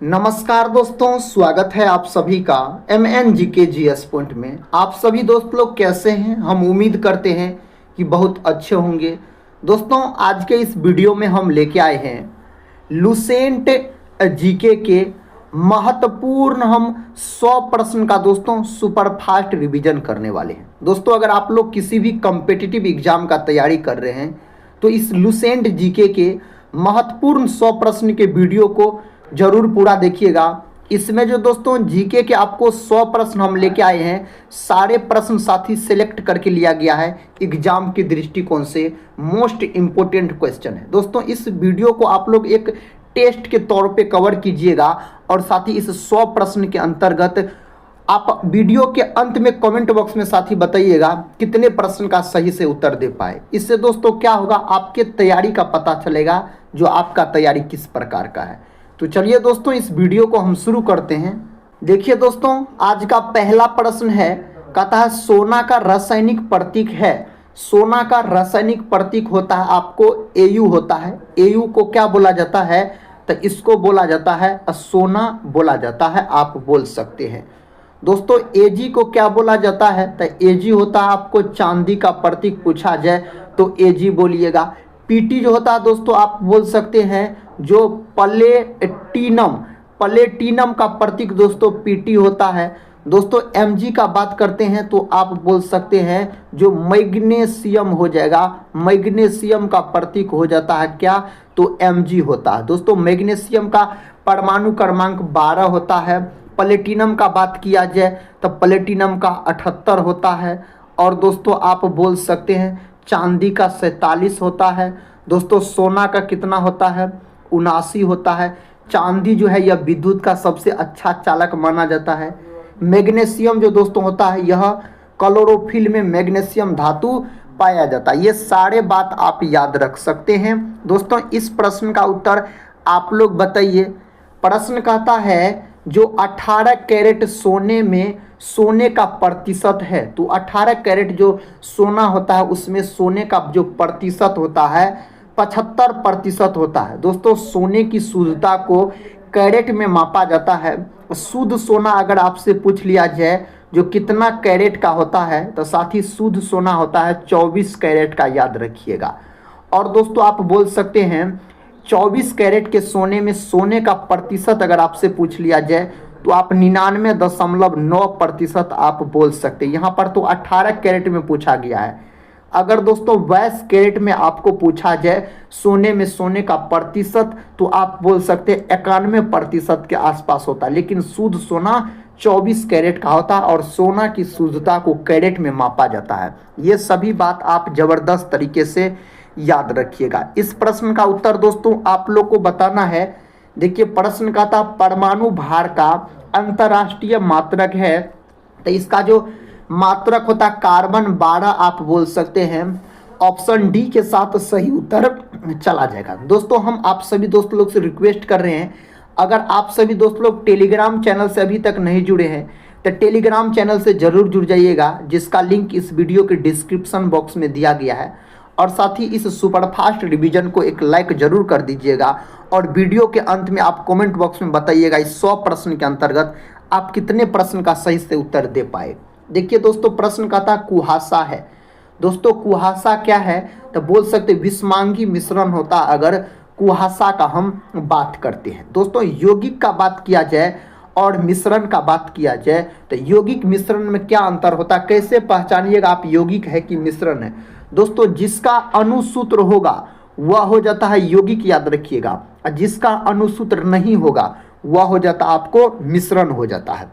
नमस्कार दोस्तों, स्वागत है आप सभी का MNGK पॉइंट में। आप सभी दोस्त लोग कैसे हैं? हम उम्मीद करते हैं कि बहुत अच्छे होंगे। दोस्तों, आज के इस वीडियो में हम लेके आए हैं लुसेंट जीके के महत्वपूर्ण हम 100 प्रश्न का दोस्तों सुपर फास्ट रिवीजन करने वाले हैं। दोस्तों, अगर आप लोग किसी भी कॉम्पिटिटिव एग्जाम का तैयारी कर रहे हैं तो इस लुसेंट जीके के महत्वपूर्ण 100 प्रश्न के वीडियो को जरूर पूरा देखिएगा। इसमें जो दोस्तों जीके के आपको 100 प्रश्न हम लेके आए हैं, सारे प्रश्न साथी सेलेक्ट करके लिया गया है एग्जाम के दृष्टिकोण से मोस्ट इम्पोर्टेंट क्वेश्चन है। दोस्तों, इस वीडियो को आप लोग एक टेस्ट के तौर पे कवर कीजिएगा और साथ ही इस 100 प्रश्न के अंतर्गत आप वीडियो के अंत में कमेंट बॉक्स में साथी बताइएगा कितने प्रश्न का सही से उत्तर दे पाए। इससे दोस्तों क्या होगा, आपके तैयारी का पता चलेगा जो आपका तैयारी किस प्रकार का है। तो चलिए दोस्तों, इस वीडियो को हम शुरू करते हैं। देखिए दोस्तों, आज का पहला प्रश्न है, कहता है सोना का रासायनिक प्रतीक है। सोना का रासायनिक प्रतीक होता है आपको Au होता है। Au को क्या बोला जाता है? तो इसको बोला जाता है सोना बोला जाता है, आप बोल सकते हैं। दोस्तों, Ag को क्या बोला जाता है? तो Ag होता है आपको चांदी का प्रतीक पूछा जाए तो Ag बोलिएगा। Pt जो होता है दोस्तों आप बोल सकते हैं जो प्लेटिनम का प्रतीक दोस्तों Pt होता है। दोस्तों, Mg का बात करते हैं तो आप बोल सकते हैं जो मैग्नीशियम हो जाएगा। मैग्नीशियम का प्रतीक हो जाता है क्या? तो Mg होता है। दोस्तों, मैग्नीशियम का परमाणु क्रमांक 12 होता है। प्लेटिनम का बात किया जाए तो प्लेटिनम का 78 होता है। और दोस्तों आप बोल सकते हैं चांदी का 47 होता है। दोस्तों, सोना का कितना होता है? 79 होता है। चांदी जो है यह विद्युत का सबसे अच्छा चालक माना जाता है। मैग्नीशियम जो दोस्तों होता है यह क्लोरोफिल में मैग्नीशियम धातु पाया जाता है। ये सारे बात आप याद रख सकते हैं। दोस्तों, इस प्रश्न का उत्तर आप लोग बताइए। प्रश्न कहता है जो 18 कैरेट सोने में सोने का प्रतिशत है, तो 18 कैरेट जो सोना होता है उसमें सोने का जो प्रतिशत होता है 75% होता है। दोस्तों, सोने की शुद्धता को कैरेट में मापा जाता है। शुद्ध सोना अगर आपसे पूछ लिया जाए जो कितना कैरेट का होता है, तो साथ ही शुद्ध सोना होता है 24 कैरेट का, याद रखिएगा। और दोस्तों आप बोल सकते हैं 24 कैरेट के सोने में सोने का प्रतिशत अगर आपसे पूछ लिया जाए तो आप 99.9% आप बोल सकते हैं। यहाँ पर तो 18 कैरेट में पूछा गया है। अगर दोस्तों 22 कैरेट में आपको पूछा जाए सोने में सोने का प्रतिशत, तो आप बोल सकते हैं 91% के आसपास होता है। लेकिन शुद्ध सोना 24 कैरेट का होता है और सोना की शुद्धता को कैरेट में मापा जाता है। ये सभी बात आप जबरदस्त तरीके से याद रखिएगा। इस प्रश्न का उत्तर दोस्तों आप लोग को बताना है। देखिए, प्रश्न का था परमाणु भार का अंतरराष्ट्रीय मात्रक है, तो इसका जो मात्रक होता है कार्बन 12 आप बोल सकते हैं। ऑप्शन डी के साथ सही उत्तर चला जाएगा। दोस्तों, हम आप सभी दोस्त लोग से रिक्वेस्ट कर रहे हैं, अगर आप सभी दोस्त लोग टेलीग्राम चैनल से अभी तक नहीं जुड़े हैं तो टेलीग्राम चैनल से जरूर जुड़ जाइएगा, जिसका लिंक इस वीडियो के डिस्क्रिप्शन बॉक्स में दिया गया है। और साथ ही इस सुपरफास्ट रिवीजन को एक लाइक जरूर कर दीजिएगा और वीडियो के अंत में आप कमेंट बॉक्स में बताइएगा इस 100 प्रश्न के अंतर्गत आप कितने प्रश्न का सही से उत्तर दे पाए। देखिए दोस्तों, प्रश्न का था कुहासा है। दोस्तों, कुहासा क्या है? तो बोल सकते विषमांगी मिश्रण होता अगर कुहासा का हम बात करते हैं। दोस्तों, यौगिक का बात किया जाए और मिश्रण का बात किया जाए तो यौगिक मिश्रण में क्या अंतर होता है, कैसे पहचानिएगा आप यौगिक है कि मिश्रण है? दोस्तों, जिसका अनुसूत्र होगा वह हो जाता है यौगिक, याद रखिएगा। और जिसका अनुसूत्र नहीं होगा वह हो जाता आपको मिश्रण हो जाता है।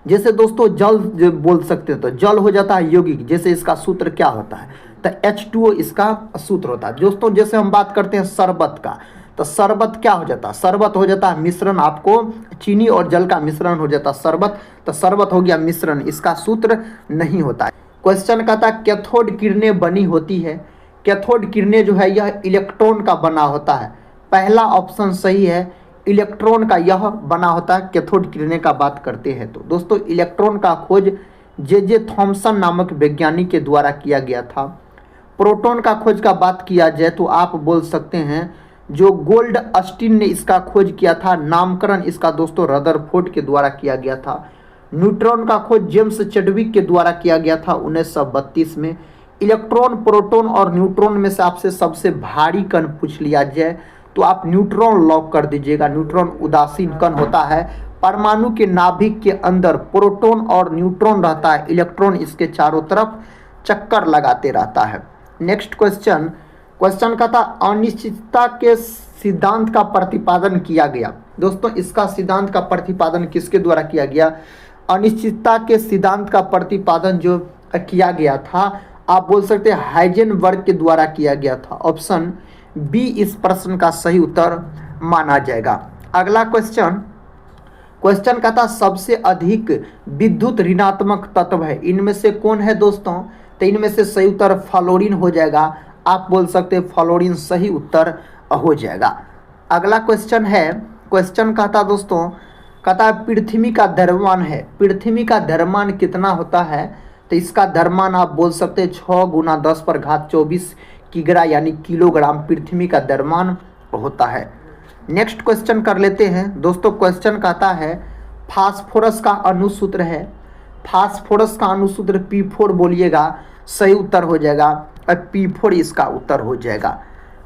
जैसे दोस्तों जल बोल सकते हैं तो जल हो जाता है यौगिक। जैसे इसका सूत्र क्या होता है? तो H2O इसका सूत्र होता है। दोस्तों, जैसे हम बात करते हैं शरबत का, तो शरबत क्या हो जाता है? शरबत हो जाता है मिश्रण, आपको चीनी और जल का मिश्रण हो जाता है शरबत। तो शरबत हो गया मिश्रण, इसका सूत्र नहीं होता है। क्वेश्चन का था कैथोड किरणें बनी होती है। कैथोड किरणें जो है यह इलेक्ट्रॉन का बना होता है। पहला ऑप्शन सही है, इलेक्ट्रॉन का यह बना होता है कैथोड किरणें का बात करते हैं तो। दोस्तों, इलेक्ट्रॉन का खोज जे थॉमसन नामक वैज्ञानिक के द्वारा किया गया था। प्रोटॉन का खोज का बात किया जाए तो आप बोल सकते हैं जो गोल्ड अस्टिन ने इसका खोज किया था। नामकरण इसका दोस्तों रदरफोर्ड के द्वारा किया गया था। न्यूट्रॉन का खोज जेम्स चैडविक के द्वारा किया गया था 1932 में। इलेक्ट्रॉन, प्रोटॉन और न्यूट्रॉन में से आपसे सबसे भारी कण पूछ लिया जाए तो आप न्यूट्रॉन लॉक कर दीजिएगा। न्यूट्रॉन उदासीन कण होता है। परमाणु के नाभिक के अंदर प्रोटॉन और न्यूट्रॉन रहता है, इलेक्ट्रॉन इसके चारों तरफ चक्कर लगाते रहता है। नेक्स्ट क्वेश्चन का था अनिश्चितता के सिद्धांत का प्रतिपादन किया गया। दोस्तों इसका सिद्धांत का प्रतिपादन किसके द्वारा किया गया? अनिश्चितता के सिद्धांत का प्रतिपादन जो किया गया था आप बोल सकते हैं हाइजेनबर्ग के द्वारा किया गया था। ऑप्शन बी इस प्रश्न का सही उत्तर माना जाएगा। अगला क्वेश्चन का था सबसे अधिक विद्युत ऋणात्मक तत्व है, इनमें से कौन है दोस्तों? तो इनमें से सही उत्तर फ्लोरीन हो जाएगा। आप बोल सकते हैं फ्लोरीन सही उत्तर हो जाएगा। अगला क्वेश्चन का था दोस्तों, कहता है पृथ्वी का द्रव्यमान है, पृथ्वी का द्रव्यमान कितना होता है? तो इसका द्रव्यमान आप बोल सकते हैं 6×10⁻24 किग्रा यानी किलोग्राम पृथ्वी का द्रव्यमान होता है। नेक्स्ट क्वेश्चन कर लेते हैं दोस्तों। क्वेश्चन कहता है फास्फोरस का अणुसूत्र है, फास्फोरस का अणुसूत्र P4 बोलिएगा, सही उत्तर हो जाएगा। P4 इसका उत्तर हो जाएगा।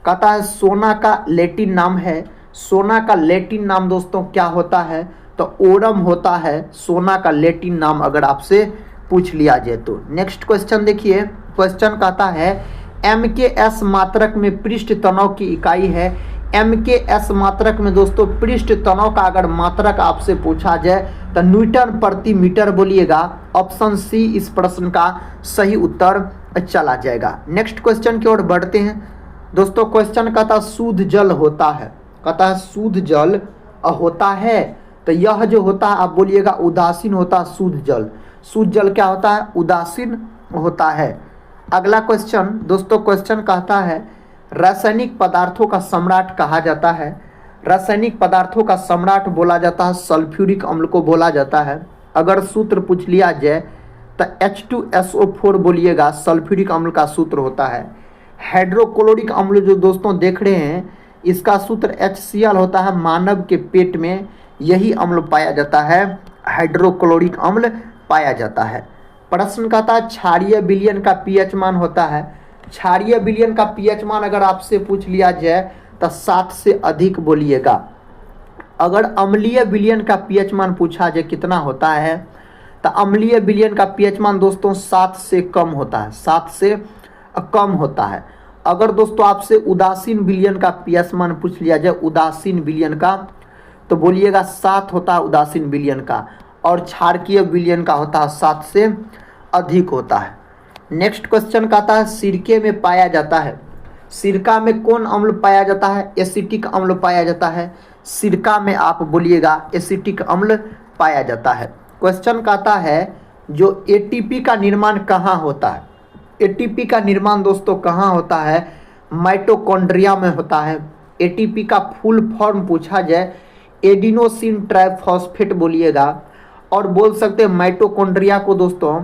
कहता है सोना का लैटिन नाम है, सोना का लैटिन नाम दोस्तों क्या होता है? तो ओरम होता है सोना का लैटिन नाम, अगर आपसे पूछ लिया जाए तो। नेक्स्ट क्वेश्चन देखिए, क्वेश्चन कहता है MKS मात्रक में पृष्ठ तनाव की इकाई है। MKS मात्रक में दोस्तों पृष्ठ तनाव का अगर मात्रक आपसे पूछा जाए तो न्यूटन प्रति मीटर बोलिएगा। ऑप्शन सी इस प्रश्न का सही उत्तर चला जाएगा। नेक्स्ट क्वेश्चन की ओर बढ़ते हैं दोस्तों। क्वेश्चन कहता शुद्ध जल होता है, कहता है शुद्ध जल होता है, तो यह जो होता है आप बोलिएगा उदासीन होता है शुद्ध जल। शुद्ध जल क्या होता है? उदासीन होता है। अगला क्वेश्चन दोस्तों, क्वेश्चन कहता है रासायनिक पदार्थों का सम्राट कहा जाता है। रासायनिक पदार्थों का सम्राट बोला जाता है सल्फ्यूरिक अम्ल को बोला जाता है। अगर सूत्र पूछ लिया जाए तो H2SO4 बोलिएगा, सल्फ्यूरिक अम्ल का सूत्र होता है। हाइड्रोक्लोरिक अम्ल जो दोस्तों देख रहे हैं इसका सूत्र HCl होता है। मानव के पेट में यही अम्ल पाया जाता है, हाइड्रोक्लोरिक अम्ल पाया जाता है। प्रश्न का था क्षारीय विलयन का pH मान होता है। क्षारीय विलयन का pH मान अगर आपसे पूछ लिया जाए तो 7 से अधिक बोलिएगा। अगर अम्लीय विलयन का pH मान पूछा जाए कितना होता है तो अम्लीय विलयन का pH मान दोस्तों 7 से कम होता है, 7 से कम होता है। अगर दोस्तों आपसे उदासीन विलयन का pH मान पूछ लिया जाए उदासीन विलयन का, तो बोलिएगा 7 होता है उदासीन विलयन का, और क्षारकीय विलयन का होता है 7 से अधिक होता है। नेक्स्ट क्वेश्चन का आता है सिरके में पाया जाता है, सिरका में कौन अम्ल पाया जाता है? एसिटिक अम्ल पाया जाता है। सिरका में आप बोलिएगा एसिटिक अम्ल पाया जाता है। क्वेश्चन का आता है जो ATP का निर्माण कहाँ होता है? ATP का निर्माण दोस्तों कहाँ होता है? माइटोकॉन्ड्रिया में होता है। ATP का फुल फॉर्म पूछा जाए एडिनोसिन ट्राइफॉस्फेट बोलिएगा, और बोल सकते हैं माइटोकॉन्ड्रिया को दोस्तों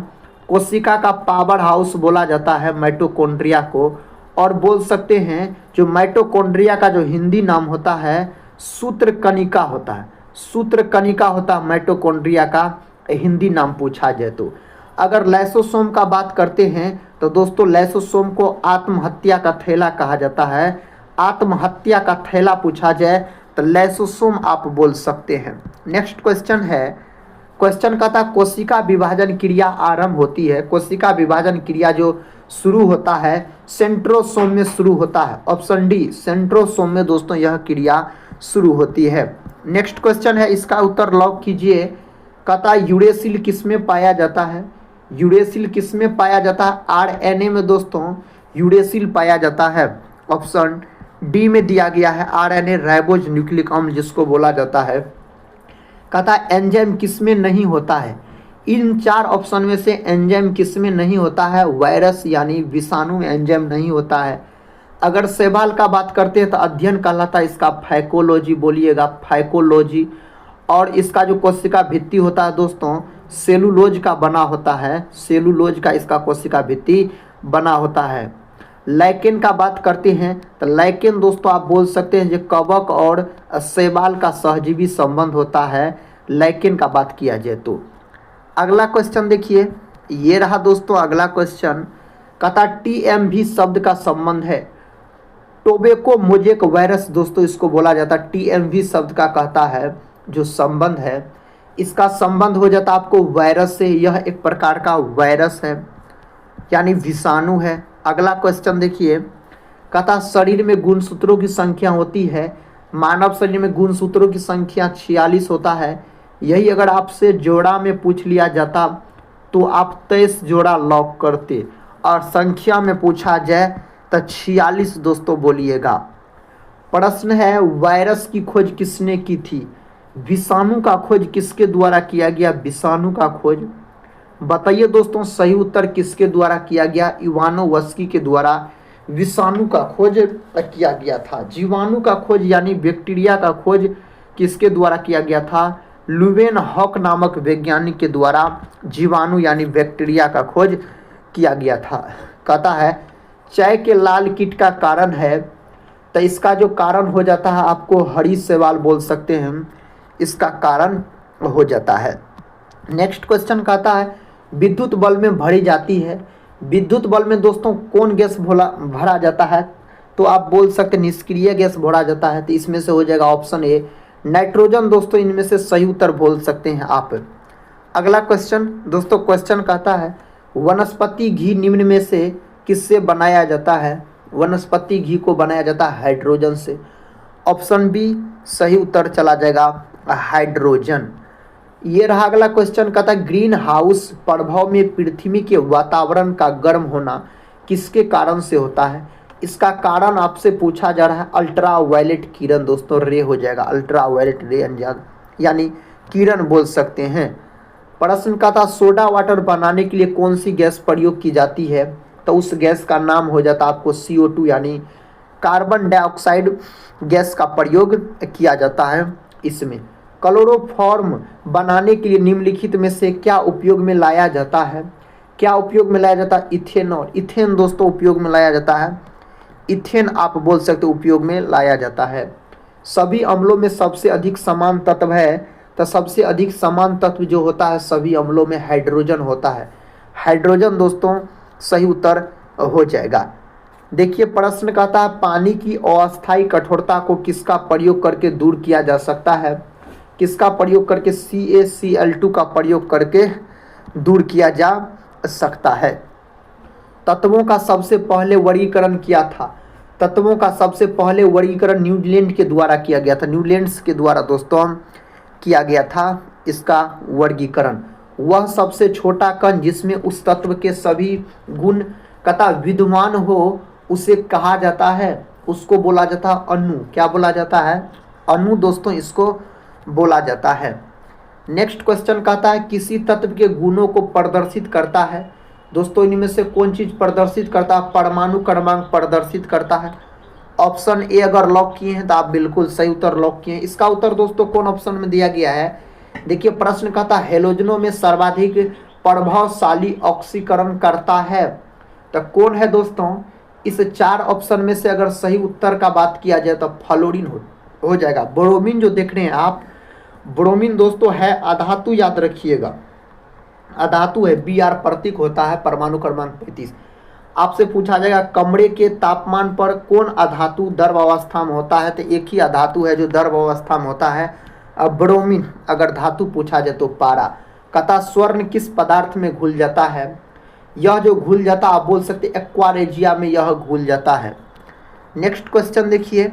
कोशिका का पावर हाउस बोला जाता है माइटोकॉन्ड्रिया को, और बोल सकते हैं जो माइटोकॉन्ड्रिया का जो हिंदी नाम होता है सूत्रकणिका होता है। सूत्रकणिका होता है माइटोकॉन्ड्रिया का हिंदी नाम पूछा जाए तो। अगर लाइसोसोम का बात करते हैं तो दोस्तों लाइसोसोम को आत्महत्या का थैला कहा जाता है। आत्महत्या का थैला पूछा जाए तो लाइसोसोम आप बोल सकते हैं। नेक्स्ट क्वेश्चन का था कोशिका विभाजन क्रिया आरंभ होती है। कोशिका विभाजन क्रिया जो शुरू होता है सेंट्रोसोम में शुरू होता है। ऑप्शन डी सेंट्रोसोम में दोस्तों यह क्रिया शुरू होती है। नेक्स्ट क्वेश्चन है, इसका उत्तर लॉक कीजिए। कहता यूरेसिल किस में पाया जाता है? यूरेसिल किस में पाया जाता है? RNA में दोस्तों यूरेसिल पाया जाता है। ऑप्शन डी में दिया गया है RNA राइबोज न्यूक्लिक अम्ल जिसको बोला जाता है। कहता एंजाइम किस में नहीं होता है? इन 4 ऑप्शन में से एंजाइम किस में नहीं होता है? वायरस यानी विषाणु में एंजाइम नहीं होता है। अगर शैवाल का बात करते हैं तो अध्ययन कहलाता है इसका फाइकोलॉजी बोलिएगा, फाइकोलॉजी। और इसका जो कोशिका भित्ति होता है दोस्तों सेलुलोज का बना होता है, सेलुलोज का इसका कोशिका भित्ति बना होता है। लाइकेन का बात करते हैं तो लाइकेन दोस्तों आप बोल सकते हैं जो कवक और शैवाल का सहजीवी संबंध होता है, लाइकेन का बात किया जाए तो। अगला क्वेश्चन देखिए, ये रहा दोस्तों अगला क्वेश्चन, कहता टीएमवी शब्द का संबंध है टोबैको मोजेक वायरस, दोस्तों इसको बोला जाता है टीएमवी शब्द का कहता है जो संबंध है, इसका संबंध हो जाता आपको वायरस से। यह एक प्रकार का वायरस है यानी विषाणु है। अगला क्वेश्चन देखिए, कहता शरीर में गुणसूत्रों की संख्या होती है, मानव शरीर में गुणसूत्रों की संख्या 46 होता है। यही अगर आपसे जोड़ा में पूछ लिया जाता तो आप 23 जोड़ा लॉक करते, और संख्या में पूछा जाए तो 46 दोस्तों बोलिएगा। प्रश्न है वायरस की खोज किसने की थी? विषाणु का खोज किसके द्वारा किया गया? विषाणु का खोज बताइए दोस्तों, सही उत्तर किसके द्वारा किया गया? इवानोव्स्की के द्वारा विषाणु का खोज किया गया था। जीवाणु का खोज यानी बैक्टीरिया का खोज किसके द्वारा किया गया था? लुवेन हॉक नामक वैज्ञानिक के द्वारा जीवाणु यानी बैक्टीरिया का खोज किया गया था। कहता है चाय के लाल कीट का कारण है, तो इसका जो कारण हो जाता है आपको हरी शैवाल बोल सकते हैं, इसका कारण हो जाता है। नेक्स्ट क्वेश्चन कहता है विद्युत बल्ब में भरी जाती है, विद्युत बल्ब में दोस्तों कौन गैस भरा जाता है? तो आप बोल सकते निष्क्रिय गैस भरा जाता है, तो इसमें से हो जाएगा ऑप्शन ए नाइट्रोजन। दोस्तों इनमें से सही उत्तर बोल सकते हैं आप। अगला क्वेश्चन दोस्तों, क्वेश्चन कहता है वनस्पति घी निम्न में से किससे बनाया जाता है? वनस्पति घी को बनाया जाता है हाइड्रोजन से। ऑप्शन बी सही उत्तर चला जाएगा हाइड्रोजन। ये रहा अगला क्वेश्चन, कहता है ग्रीन हाउस प्रभाव में पृथ्वी के वातावरण का गर्म होना किसके कारण से होता है? इसका कारण आपसे पूछा जा रहा है अल्ट्रा वायलेट किरण, दोस्तों रे हो जाएगा, अल्ट्रा वायलेट रे यानी किरण बोल सकते हैं। प्रश्न का था सोडा वाटर बनाने के लिए कौन सी गैस प्रयोग की जाती है? तो उस गैस का नाम हो जाता आपको CO2 यानी कार्बन डाइऑक्साइड गैस का प्रयोग किया जाता है इसमें। क्लोरोफॉर्म बनाने के लिए निम्नलिखित में से क्या उपयोग में लाया जाता है? क्या उपयोग में लाया जाता है? इथेनॉल, इथेन दोस्तों उपयोग में लाया जाता है, इथेन आप बोल सकते हो उपयोग में लाया जाता है। सभी अम्लों में सबसे अधिक समान तत्व है, तो सबसे अधिक समान तत्व जो होता है सभी अम्लों में हाइड्रोजन होता है। हाइड्रोजन दोस्तों सही उत्तर हो जाएगा। देखिए प्रश्न कहता है पानी की अस्थायी कठोरता को किसका प्रयोग करके दूर किया जा सकता है? किसका प्रयोग करके? CaCl2 का प्रयोग करके दूर किया जा सकता है। तत्वों का सबसे पहले वर्गीकरण किया था, तत्वों का सबसे पहले वर्गीकरण न्यूजीलैंड के द्वारा किया गया था, न्यूजीलैंड के द्वारा दोस्तों किया गया था इसका वर्गीकरण। वह सबसे छोटा कण जिसमें उस तत्व के सभी गुण कथा विद्यमान हो उसे कहा जाता है, उसको बोला जाता है अणु। क्या बोला जाता है? अणु दोस्तों इसको बोला जाता है। नेक्स्ट क्वेश्चन कहता है किसी तत्व के गुणों को प्रदर्शित करता है, दोस्तों इनमें से कौन चीज प्रदर्शित करता है? परमाणु क्रमांक प्रदर्शित करता है। ऑप्शन ए अगर लॉक किए हैं तो आप बिल्कुल सही उत्तर लॉक किए हैं। इसका उत्तर दोस्तों कौन ऑप्शन में दिया गया है? देखिए प्रश्न कहता है हेलोजनों में सर्वाधिक प्रभावशाली ऑक्सीकरण करता है, तो कौन है दोस्तों? इस 4 ऑप्शन में से अगर सही उत्तर का बात किया जाए तो फ्लोरीन हो जाएगा। ब्रोमीन जो देख रहे हैं आप, ब्रोमीन दोस्तों है अधातु, याद रखिएगा अधातु है, Br प्रतीक होता है, परमाणु क्रमांक 35। आपसे पूछा जाएगा कमरे के तापमान पर कौन अधातु द्रव अवस्था में होता है? तो एक ही अधातु है जो द्रव अवस्था में होता है, ब्रोमीन। अगर धातु पूछा जाए तो पारा। कथा स्वर्ण किस पदार्थ में घुल जाता है? यह जो घुल जाता आप बोल सकते एक्वारेजिया में यह घुल जाता है। नेक्स्ट क्वेश्चन देखिए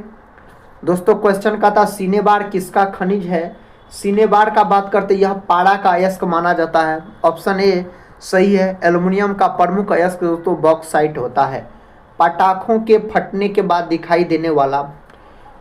दोस्तों, क्वेश्चन का था सिनेबार किसका खनिज है? सिनेबार का बात करते यह पारा का अयस्क माना जाता है। ऑप्शन ए सही है। एल्युमिनियम का प्रमुख अयस्क दोस्तों बॉक्साइट होता है। पटाखों के फटने के बाद दिखाई देने वाला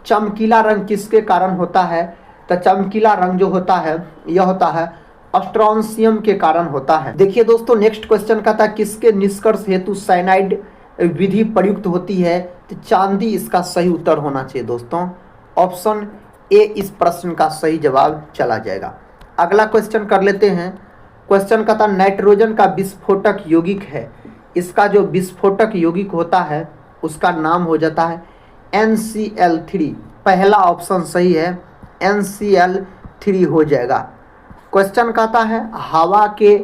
चमकीला रंग किसके कारण होता है? तो चमकीला रंग जो होता है यह होता है स्ट्रोंशियम के कारण होता है। देखिए दोस्तों नेक्स्ट क्वेश्चन का था किसके निष्कर्ष हेतु साइनाइड विधि प्रयुक्त होती है? तो चांदी इसका सही उत्तर होना चाहिए दोस्तों। ऑप्शन ए इस प्रश्न का सही जवाब चला जाएगा। अगला क्वेश्चन कर लेते हैं। क्वेश्चन का था नाइट्रोजन का विस्फोटक यौगिक है, इसका जो विस्फोटक यौगिक होता है उसका नाम हो जाता है NCl3। पहला ऑप्शन सही है, NCl3 हो जाएगा। क्वेश्चन कहता है हवा के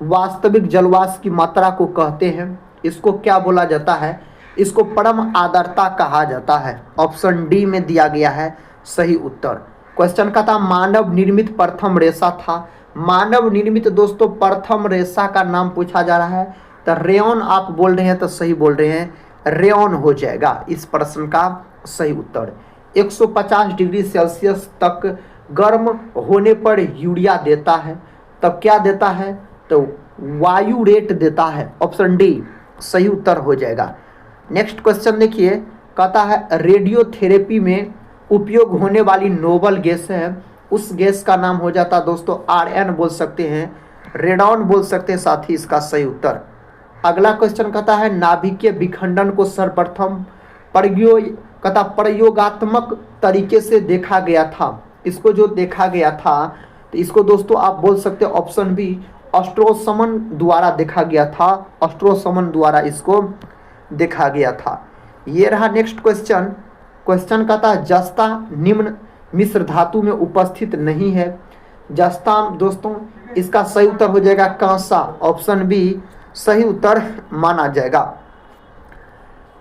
वास्तविक जलवाष्प की मात्रा को कहते हैं, इसको क्या बोला जाता है? इसको परम आर्द्रता कहा जाता है। ऑप्शन डी में दिया गया है सही उत्तर। क्वेश्चन का था मानव निर्मित प्रथम रेशा था। मानव निर्मित दोस्तों प्रथम रेशा का नाम पूछा जा रहा है, तो रेयॉन आप बोल रहे हैं तो सही बोल रहे हैं, रेयॉन हो जाएगा इस प्रश्न का सही उत्तर। 150 डिग्री सेल्सियस तक गर्म होने पर यूरिया देता है, तब क्या देता है? तो वायु रेट देता है। ऑप्शन डी सही उत्तर हो जाएगा। नेक्स्ट क्वेश्चन देखिए, कहता है रेडियोथेरेपी में उपयोग होने वाली नोबल गैस है, उस गैस का नाम हो जाता है दोस्तों RN बोल सकते हैं, रेडॉन बोल सकते हैं, साथ ही इसका सही उत्तर। अगला क्वेश्चन कहता है नाभिकीय विखंडन को सर्वप्रथम प्रयोगात्मक तरीके से देखा गया था। इसको जो देखा गया था तो इसको दोस्तों आप बोल सकते हैं ऑप्शन बी ऑस्ट्रोसमन द्वारा देखा गया था। ऑस्ट्रोसमन द्वारा इसको देखा गया था। ये रहा नेक्स्ट क्वेश्चन। क्वेश्चन कहता है जस्ता निम्न मिश्र धातु में उपस्थित नहीं है। जस्ता दोस्तों इसका सही उत्तर हो जाएगा कांसा। ऑप्शन बी सही उत्तर माना जाएगा।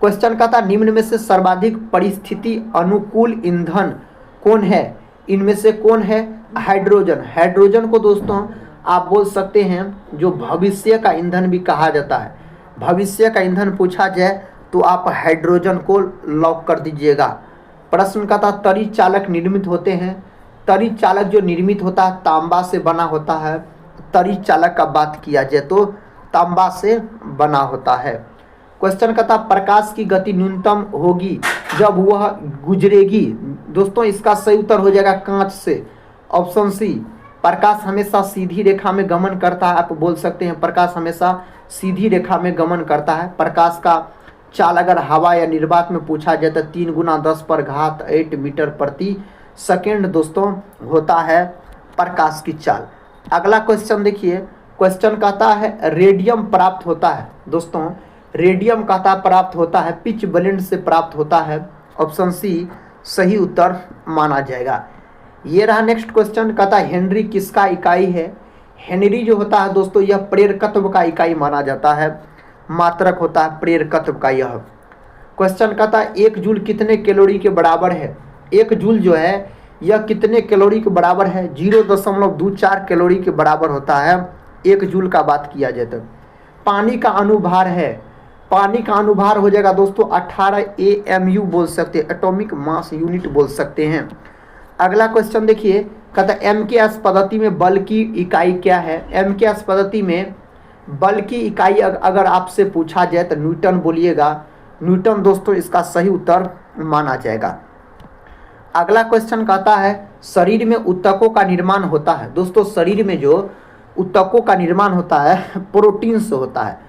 क्वेश्चन कहता है निम्न में से सर्वाधिक परिस्थिति अनुकूल ईंधन कौन है? इनमें से कौन है? हाइड्रोजन। हाइड्रोजन को दोस्तों आप बोल सकते हैं जो भविष्य का ईंधन भी कहा जाता है। भविष्य का ईंधन पूछा जाए तो आप हाइड्रोजन को लॉक कर दीजिएगा। प्रश्न का था तरी चालक निर्मित होते हैं। तरी चालक जो निर्मित होता है तांबा से बना होता है। तरी चालक का बात किया जाए तो तांबा से बना होता है। क्वेश्चन का था प्रकाश की गति न्यूनतम होगी जब वह गुजरेगी। दोस्तों इसका सही उत्तर हो जाएगा कांच से। ऑप्शन सी प्रकाश हमेशा सीधी रेखा में गमन करता है। आप बोल सकते हैं प्रकाश हमेशा सीधी रेखा में गमन करता है। प्रकाश का चाल अगर हवा या निर्वात में पूछा जाए तो 3 × 10⁸ मीटर प्रति सेकेंड दोस्तों होता है प्रकाश की चाल। अगला क्वेश्चन देखिए। क्वेश्चन कहता है रेडियम प्राप्त होता है। दोस्तों रेडियम कहता प्राप्त होता है पिच ब्लेंड से प्राप्त होता है। ऑप्शन सी सही उत्तर माना जाएगा। ये रहा नेक्स्ट क्वेश्चन। कहता है हेनरी किसका इकाई है? हेनरी जो होता है दोस्तों यह प्रेरकत्व का इकाई माना जाता है। मात्रक होता है प्रेरकत्व का यह। क्वेश्चन कहता है 1 जूल कितने कैलोरी के बराबर है? 1 जूल जो है यह कितने कैलोरी के बराबर है? 0.24 कैलोरी के बराबर होता है 1 जूल का बात किया जाए तो। पानी का अनुभार है। पानी का अनुभार हो जाएगा दोस्तों 18 AMU बोल सकते हैं, एटॉमिक मास यूनिट बोल सकते हैं। अगला क्वेश्चन देखिए। कहता है MKS पद्धति में बल की इकाई क्या है? MKS पद्धति में बल की इकाई अगर आपसे पूछा जाए तो न्यूटन बोलिएगा। न्यूटन दोस्तों इसका सही उत्तर माना जाएगा। अगला क्वेश्चन कहता है शरीर में ऊतकों का निर्माण होता है। दोस्तों शरीर में जो ऊतकों का निर्माण होता है प्रोटीन से होता है।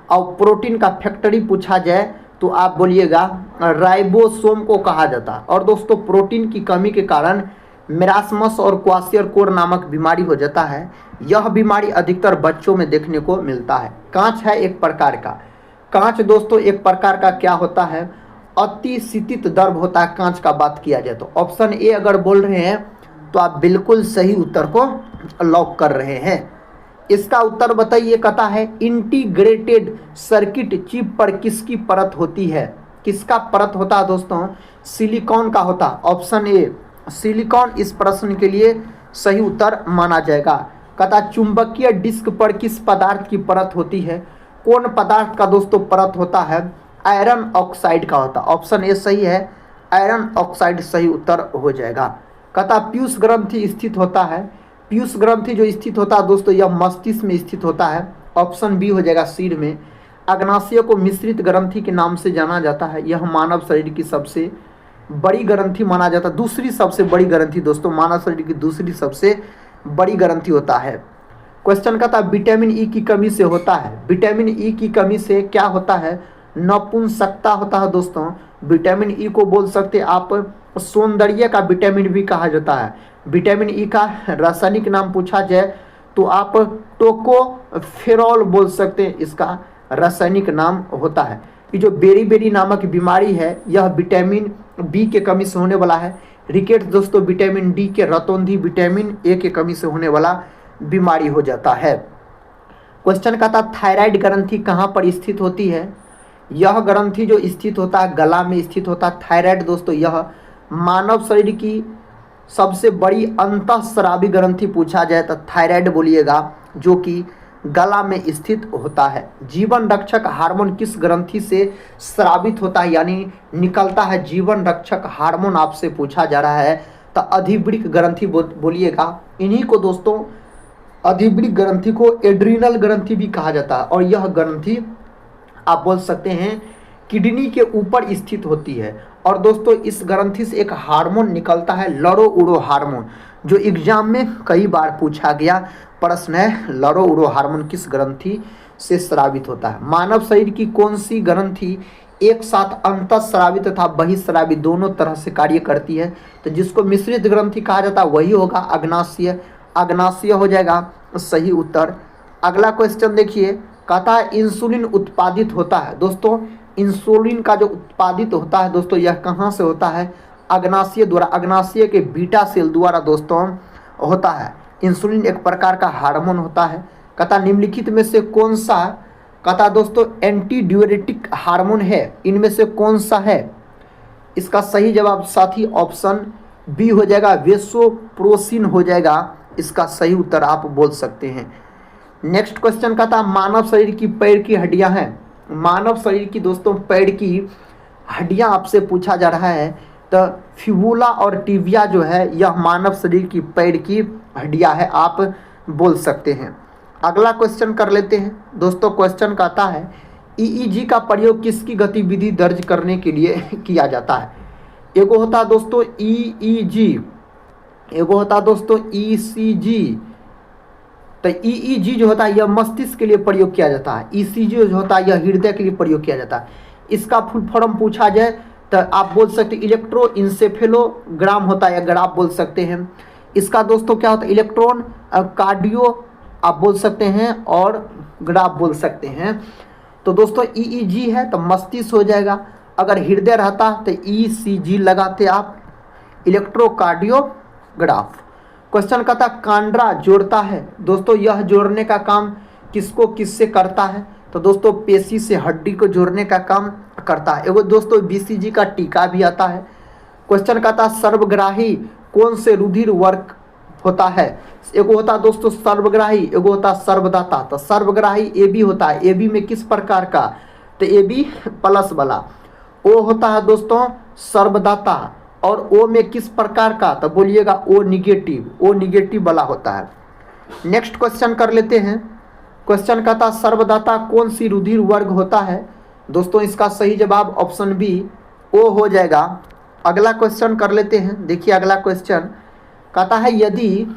और प्रोटीन का फैक्टरी पूछा जाए तो आप बोलिएगा राइबोसोम को कहा जाता है। और दोस्तों प्रोटीन की कमी के कारण मेरास्मस और क्वाशियरकोर नामक बीमारी हो जाता है। यह बीमारी अधिकतर बच्चों में देखने को मिलता है। कांच है एक प्रकार का। कांच दोस्तों एक प्रकार का क्या होता है? अति शीतित द्रव होता है कांच का बात किया जाए तो। ऑप्शन ए अगर बोल रहे हैं तो आप बिल्कुल सही उत्तर को लॉक कर रहे हैं। इसका उत्तर बताइए। कहता है इंटीग्रेटेड सर्किट चिप पर किसकी परत होती है? किसका परत होता है दोस्तों? सिलिकॉन का होता है। ऑप्शन ए सिलिकॉन इस प्रश्न के लिए सही उत्तर माना जाएगा। कहता चुंबकीय डिस्क पर किस पदार्थ की परत होती है? कौन पदार्थ का दोस्तों परत होता है? आयरन ऑक्साइड का होता है। ऑप्शन ए सही है, आयरन ऑक्साइड सही उत्तर हो जाएगा। कहता पीयूष ग्रंथि स्थित होता है। पीयूष ग्रंथि जो स्थित होता है दोस्तों यह मस्तिष्क में स्थित होता है। ऑप्शन बी हो जाएगा सिर में। अग्नाशय को मिश्रित ग्रंथि के नाम से जाना जाता है। यह मानव शरीर की सबसे बड़ी ग्रंथि माना जाता है। दूसरी सबसे बड़ी ग्रंथि दोस्तों मानव शरीर की दूसरी सबसे बड़ी ग्रंथि होता है। क्वेश्चन का था विटामिन ई की कमी से होता है। विटामिन ई की कमी से क्या होता है? नपुंसकता होता है दोस्तों। विटामिन ई को बोल सकते आप सौंदर्य का विटामिन भी कहा जाता है। विटामिन ई का रासायनिक नाम पूछा जाए तो आप टोकोफेरॉल बोल सकते हैं, इसका रासायनिक नाम होता है। कि जो बेरी नामक बीमारी है यह विटामिन बी के कमी से होने वाला है। रिकेट्स दोस्तों विटामिन डी के, रतौंधी विटामिन ए के कमी से होने वाला बीमारी हो जाता है। क्वेश्चन का था थायराइड ग्रंथि कहाँ पर स्थित होती है। यह ग्रंथि जो स्थित होता है गला में स्थित होता है। थायराइड दोस्तों यह मानव शरीर की सबसे बड़ी अंतःस्रावी ग्रंथि पूछा जाए तो थायराइड बोलिएगा, जो कि गला में स्थित होता है। जीवन रक्षक हार्मोन किस ग्रंथि से स्रावित होता है, यानी निकलता है जीवन रक्षक हार्मोन आपसे पूछा जा रहा है तो अधिवृक्क ग्रंथि बोलिएगा। इन्हीं को दोस्तों अधिवृक्क ग्रंथि को एड्रीनल ग्रंथि भी कहा जाता है और यह ग्रंथि आप बोल सकते हैं किडनी के ऊपर स्थित होती है। और दोस्तों इस ग्रंथि से एक हार्मोन निकलता है लरो उरो हार्मोन, जो एग्जाम में कई बार पूछा गया प्रश्न है। लरो उरो हार्मोन किस ग्रंथि से स्रावित होता है। मानव शरीर की कौन सी ग्रंथि एक साथ अंतःस्रावी तथा बहिःस्रावी दोनों तरह से कार्य करती है, तो जिसको मिश्रित ग्रंथि कहा जाता है वही होगा अग्नाशय। अग्नाशय हो जाएगा सही उत्तर। अगला क्वेश्चन देखिए, कहता है इंसुलिन उत्पादित होता है। दोस्तों इंसुलिन का जो उत्पादित होता है दोस्तों यह कहाँ से होता है, अग्नाशय द्वारा, अग्नाशय के बीटा सेल द्वारा दोस्तों होता है। इंसुलिन एक प्रकार का हार्मोन होता है। कहता निम्नलिखित में से कौन सा, कहता दोस्तों एंटी ड्यूरेटिक हार्मोन है, इनमें से कौन सा है। इसका सही जवाब साथी ऑप्शन बी हो जाएगा, वेसोप्रोसिन हो जाएगा इसका सही उत्तर आप बोल सकते हैं। नेक्स्ट क्वेश्चन का था मानव शरीर की पैर की हड्डियां हैं। मानव शरीर की दोस्तों पैर की हड्डियां आपसे पूछा जा रहा है तो फिबुला और टिबिया जो है यह मानव शरीर की पैर की हड्डियां है, आप बोल सकते हैं। अगला क्वेश्चन कर लेते हैं दोस्तों। क्वेश्चन कहता है ईईजी का प्रयोग किसकी गतिविधि दर्ज करने के लिए किया जाता है। एगो होता है दोस्तों ईईजी, एगो होता है दोस्तों ईसीजी। तो ईईजी जो होता है यह मस्तिष्क के लिए प्रयोग किया जाता है। ईसीजी जो होता है यह हृदय के लिए प्रयोग किया जाता है। इसका फुल फॉर्म पूछा जाए तो आप बोल सकते हैं इलेक्ट्रो इंसेफेलोग्राम होता है, अगर आप बोल सकते हैं। इसका दोस्तों क्या होता है, इलेक्ट्रॉन कार्डियो आप बोल सकते हैं और ग्राफ बोल सकते हैं। तो दोस्तों ईईजी है तो मस्तिष्क हो जाएगा। अगर हृदय रहता तो ईसीजी लगाते आप, इलेक्ट्रोकार्डियोग्राफ। क्वेश्चन कहता कांड्रा जोड़ता है। दोस्तों यह जोड़ने का काम किसको किससे करता है, तो दोस्तों पेशी से हड्डी को जोड़ने का काम करता है। एगो दोस्तों बीसीजी का टीका भी आता है। क्वेश्चन कहता सर्वग्राही कौन से रुधिर वर्ग होता है। एगो होता है दोस्तों सर्वग्राही, एगो होता है सर्वदाता। तो सर्वग्राही एबी होता है। एबी में किस प्रकार का, तो एबी प्लस वाला। ओ होता है दोस्तों सर्वदाता और ओ में किस प्रकार का, तो बोलिएगा ओ निगेटिव, ओ निगेटिव वाला होता है। नेक्स्ट क्वेश्चन कर लेते हैं। क्वेश्चन कहता सर्वदाता कौन सी रुधिर वर्ग होता है। दोस्तों इसका सही जवाब ऑप्शन बी ओ हो जाएगा। अगला क्वेश्चन कर लेते हैं। देखिए अगला क्वेश्चन कहता है यदि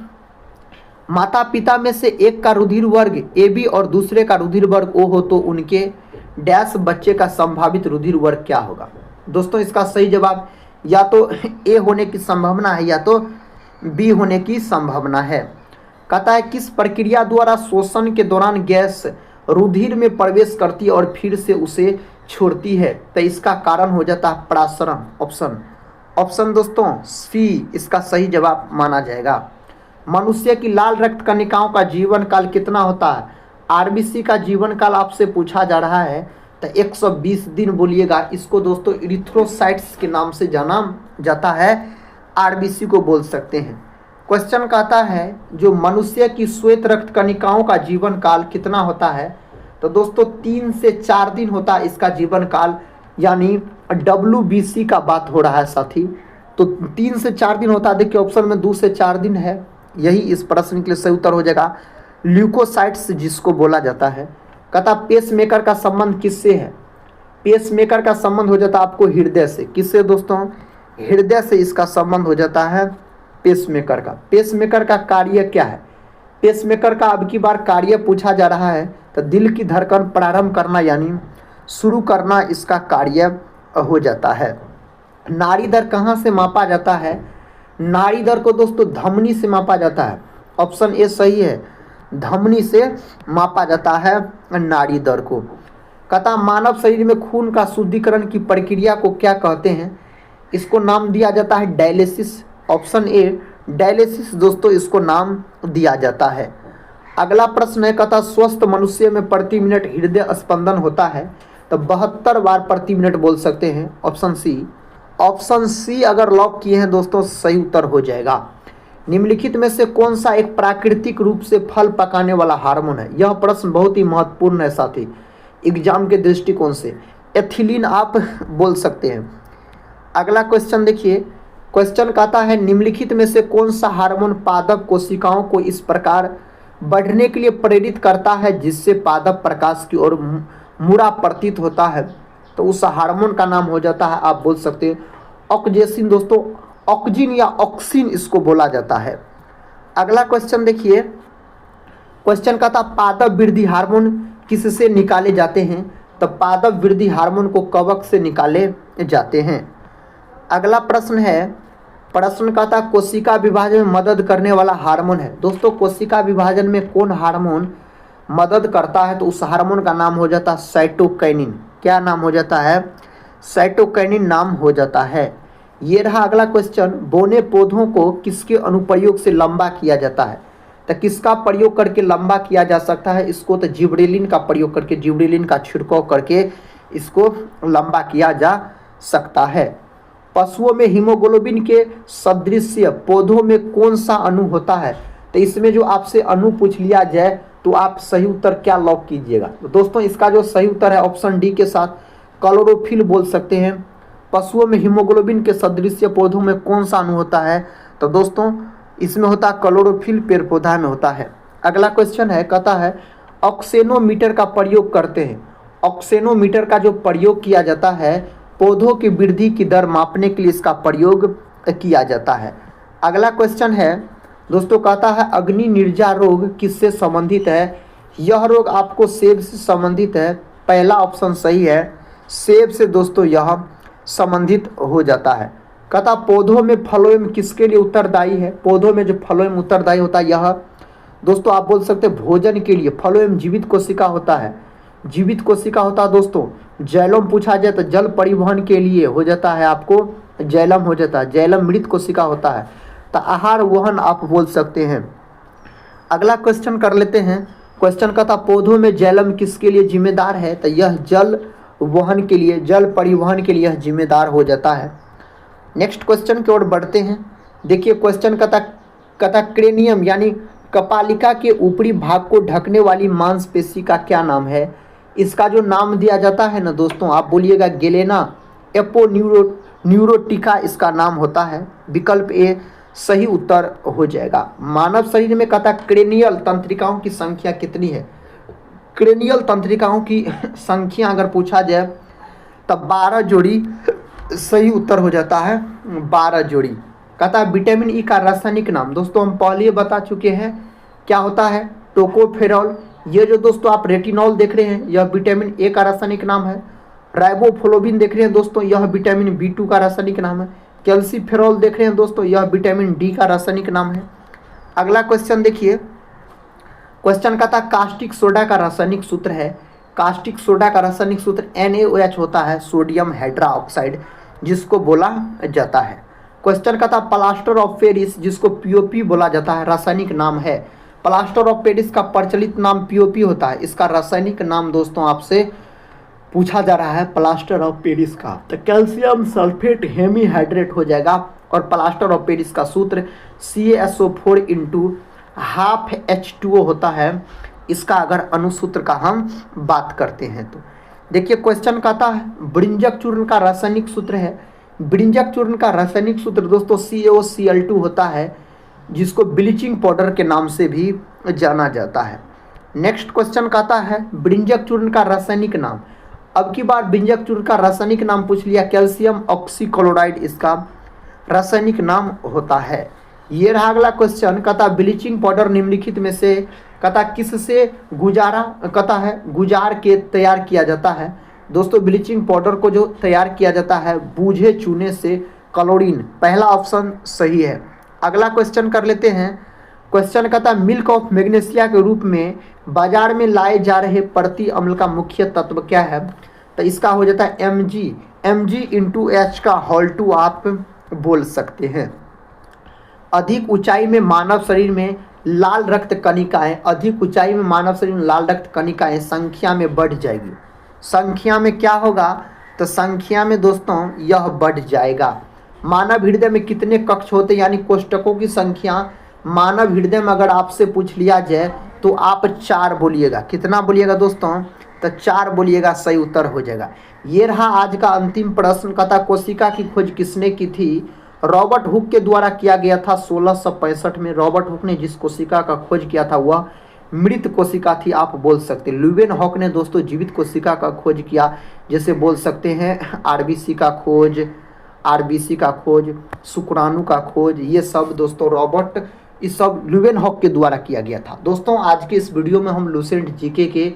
माता पिता में से एक का रुधिर वर्ग ए बी और दूसरे का रुधिर वर्ग ओ हो तो उनके डैश बच्चे का संभावित रुधिर वर्ग क्या होगा। दोस्तों इसका सही जवाब या तो ए होने की संभावना है या तो बी होने की संभावना है। कहता है किस प्रक्रिया द्वारा शोषण के दौरान गैस रुधिर में प्रवेश करती है और फिर से उसे छोड़ती है, तो इसका कारण हो जाता है परासरण। ऑप्शन दोस्तों सी इसका सही जवाब माना जाएगा। मनुष्य की लाल रक्त कणिकाओं का जीवन काल कितना होता है। आरबीसी का जीवन काल आपसे पूछा जा रहा है तो 120 दिन बोलिएगा। इसको दोस्तों इरिथ्रोसाइट्स के नाम से जाना जाता है, आरबीसी को बोल सकते हैं। क्वेश्चन कहता है जो मनुष्य की श्वेत रक्त कणिकाओं का जीवन काल कितना होता है, तो दोस्तों 3 से 4 दिन होता है इसका जीवन काल, यानी WBC का बात हो रहा है साथी। तो 3 से 4 दिन होता है। देखिए ऑप्शन में 2 से 4 दिन है, यही इस प्रश्न के लिए सही उत्तर हो जाएगा। ल्यूकोसाइट्स जिसको बोला जाता है। कहता पेसमेकर का संबंध किससे है। पेसमेकर का संबंध हो जाता है आपको हृदय से। किससे दोस्तों, हृदय से इसका संबंध हो जाता है पेसमेकर का। पेसमेकर का कार्य क्या है, पेसमेकर का अब की बार कार्य पूछा जा रहा है तो दिल की धड़कन प्रारंभ करना यानी शुरू करना इसका कार्य हो जाता है। नाड़ी दर कहाँ से मापा जाता है। नाड़ी दर को दोस्तों धमनी से मापा जाता है। ऑप्शन ए सही है, धमनी से मापा जाता है नाड़ी दर को। कहता मानव शरीर में खून का शुद्धिकरण की प्रक्रिया को क्या कहते हैं? इसको नाम दिया जाता है डायलिसिस। ऑप्शन ए डायलिसिस दोस्तों इसको नाम दिया जाता है। अगला प्रश्न है, कहता स्वस्थ मनुष्य में प्रति मिनट हृदय स्पंदन होता है तो 72 बार प्रति मिनट बोल सकते हैं। Option C. ऑप्शन सी अगर लॉक किए हैं दोस्तों सही उत्तर हो जाएगा। निम्नलिखित में से कौन सा एक प्राकृतिक रूप से फल पकाने वाला हार्मोन है? यह प्रश्न बहुत ही महत्वपूर्ण है साथी एग्जाम के दृष्टिकोण से। एथिलीन आप बोल सकते हैं। अगला क्वेश्चन देखिए, क्वेश्चन कहता है निम्नलिखित में से कौन सा हार्मोन पादप कोशिकाओं को इस प्रकार बढ़ने के लिए प्रेरित करता है जिससे पादप प्रकाश की ओर मुड़ा प्रतीत होता है? तो उस हार्मोन का नाम हो जाता है, आप बोल सकते हैं ऑक्जेसिन दोस्तों। ऑक्जिन या ऑक्सिन इसको बोला जाता है। अगला क्वेश्चन देखिए, क्वेश्चन कहता पादप वृद्धि हार्मोन किससे निकाले जाते हैं? तो पादप वृद्धि हार्मोन को कवक से निकाले जाते हैं। अगला प्रश्न है, प्रश्न कहता कोशिका विभाजन में मदद करने वाला हार्मोन है। दोस्तों कोशिका विभाजन में कौन हार्मोन मदद करता है? तो उस हार्मोन का नाम हो जाता है साइटोकाइनिन। क्या नाम हो जाता है? साइटोकाइनिन नाम हो जाता है। ये रहा अगला क्वेश्चन, बौने पौधों को किसके अनुप्रयोग से लंबा किया जाता है? तो किसका प्रयोग करके लंबा किया जा सकता है इसको? तो जिब्रेलिन का प्रयोग करके, जिब्रेलिन का छिड़काव करके इसको लंबा किया जा सकता है। पशुओं में हीमोग्लोबिन के सदृश पौधों में कौन सा अणु होता है? तो इसमें जो आपसे अणु पूछ लिया जाए तो आप सही उत्तर क्या लॉक कीजिएगा? तो दोस्तों इसका जो सही उत्तर है ऑप्शन डी के साथ क्लोरोफिल बोल सकते हैं। पशुओं में हीमोग्लोबिन के सदृश पौधों में कौन सा अणु होता है? तो दोस्तों इसमें होता है क्लोरोफिल, पेड़ पौधा में होता है। अगला क्वेश्चन है, कहता है ऑक्सेनोमीटर का प्रयोग करते हैं। ऑक्सेनोमीटर का जो प्रयोग किया जाता है पौधों की वृद्धि की दर मापने के लिए इसका प्रयोग किया जाता है। अगला क्वेश्चन है दोस्तों, कहता है अग्नि निर्जा रोग किससे संबंधित है? यह रोग आपको सेब से संबंधित है। पहला ऑप्शन सही है, सेब से दोस्तों यह संबंधित हो जाता है। कहता पौधों में फ्लोएम किसके लिए उत्तरदायी है? पौधों में जो फ्लोएम उत्तरदायी होता है यह दोस्तों आप बोल सकते हैं भोजन के लिए। फ्लोएम जीवित कोशिका होता है, जीवित कोशिका होता है दोस्तों। जैलम पूछा जाए तो जल परिवहन के लिए हो जाता है, आपको जैलम हो जाता है। जैलम मृत कोशिका होता है। तो आहार वहन आप बोल सकते हैं। अगला क्वेश्चन कर लेते हैं। क्वेश्चन कहता पौधों में जैलम किसके लिए जिम्मेदार है? तो यह जल वहन के लिए, जल परिवहन के लिए यह जिम्मेदार हो जाता है। नेक्स्ट क्वेश्चन की ओर बढ़ते हैं। देखिए क्वेश्चन कहता क्रेनियम यानी कपालिका के ऊपरी भाग को ढकने वाली मांसपेशी का क्या नाम है? इसका जो नाम दिया जाता है ना दोस्तों आप बोलिएगा गेलेना एपोन्यूरोटिका इसका नाम होता है। विकल्प ए सही उत्तर हो जाएगा। मानव शरीर में कहता क्रेनियल तंत्रिकाओं की संख्या कितनी है? क्रेनियल तंत्रिकाओं की संख्या अगर पूछा जाए तब 12 जोड़ी सही उत्तर हो जाता है, 12 जोड़ी। कहता है विटामिन ई का रासायनिक नाम। दोस्तों हम पहले बता चुके हैं क्या होता है, टोकोफेरॉल। ये जो दोस्तों आप रेटिनॉल देख रहे हैं यह विटामिन ए का रासायनिक नाम है। राइबोफ्लोविन देख रहे हैं दोस्तों यह विटामिन बी2 का रासायनिक नाम है। कैल्सीफेरॉल देख रहे हैं दोस्तों यह विटामिन डी का रासायनिक नाम है। अगला क्वेश्चन देखिए, क्वेश्चन कहता कास्टिक सोडा का रासायनिक सूत्र है। कास्टिक सोडा का रासायनिक सूत्र NaOH होता है, सोडियम हाइड्रोक्साइड जिसको बोला जाता है। क्वेश्चन कहता प्लास्टर ऑफ पेरिस जिसको POP बोला जाता है रासायनिक नाम है। प्लास्टर ऑफ पेरिस का प्रचलित नाम POP होता है, इसका रासायनिक नाम दोस्तों आपसे पूछा जा रहा है प्लास्टर ऑफ पेरिस का। तो कैल्शियम सल्फेट हेमीहाइड्रेट हो जाएगा। और प्लास्टर ऑफ पेरिस का सूत्र CaSO4 × ½ H2O होता है। इसका अगर अनुसूत्र का हम बात करते हैं तो देखिए क्वेश्चन कहता है ब्रिंजक चूर्ण का रासायनिक सूत्र है। ब्रिंजक चूर्ण का रासायनिक सूत्र दोस्तों CaOCl2 होता है जिसको ब्लीचिंग पाउडर के नाम से भी जाना जाता है। नेक्स्ट क्वेश्चन कहता है ब्रिंजक चूर्ण का रासायनिक नाम। अब की बार ब्रिंजक चूर्ण का रासायनिक नाम पूछ लिया, कैल्शियम ऑक्सीक्लोराइड इसका रासायनिक नाम होता है। ये रहा अगला क्वेश्चन, कहता ब्लीचिंग पाउडर निम्नलिखित में से कहता किससे गुजार के तैयार किया जाता है। दोस्तों ब्लीचिंग पाउडर को जो तैयार किया जाता है बूझे चूने से, क्लोरीन। पहला ऑप्शन सही है। अगला क्वेश्चन कर लेते हैं। क्वेश्चन कहता है मिल्क ऑफ मैग्नीशिया के रूप में बाजार में लाए जा रहे प्रति अम्ल का मुख्य तत्व क्या है? तो इसका हो जाता है Mg/H का होल 2 आप बोल सकते हैं। अधिक ऊंचाई में मानव शरीर में लाल रक्त कणिकाएं, अधिक ऊंचाई में मानव शरीर में लाल रक्त कणिकाएं संख्या में बढ़ जाएगी। संख्या में क्या होगा? तो संख्या में दोस्तों यह बढ़ जाएगा। मानव हृदय में कितने कक्ष होते हैं, यानी कोष्ठकों की संख्या मानव हृदय में अगर आपसे पूछ लिया जाए तो आप 4 बोलिएगा। कितना बोलिएगा दोस्तों? तो 4 बोलिएगा, सही उत्तर हो जाएगा। ये रहा आज का अंतिम प्रश्न। कहता कोशिका की खोज किसने की थी? रॉबर्ट हुक के द्वारा किया गया था 1665 में। रॉबर्ट हुक ने जिस कोशिका का खोज किया था वह मृत कोशिका थी, आप बोल सकते हैं। ल्यूवेन हॉक ने दोस्तों जीवित कोशिका का खोज किया, जैसे बोल सकते हैं आरबीसी का खोज, शुक्राणु का खोज, ये सब दोस्तों रॉबर्ट इस सब ल्यूवेन हॉक के द्वारा किया गया था। दोस्तों आज के इस वीडियो में हम लूसेंट जीके के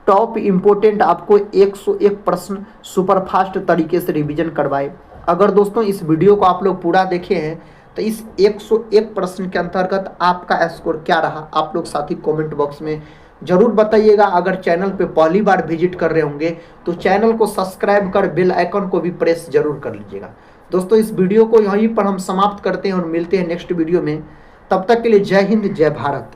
टॉप इम्पोर्टेंट आपको 101 प्रश्न सुपरफास्ट तरीके से रिवीजन करवाए। अगर दोस्तों इस वीडियो को आप लोग पूरा देखे हैं तो इस 101 प्रश्न के अंतर्गत आपका स्कोर क्या रहा, आप लोग साथी कमेंट बॉक्स में जरूर बताइएगा। अगर चैनल पे पहली बार विजिट कर रहे होंगे तो चैनल को सब्सक्राइब कर बेल आइकन को भी प्रेस जरूर कर लीजिएगा। दोस्तों इस वीडियो को यहीं पर हम समाप्त करते हैं और मिलते हैं नेक्स्ट वीडियो में। तब तक के लिए जय हिंद, जय भारत।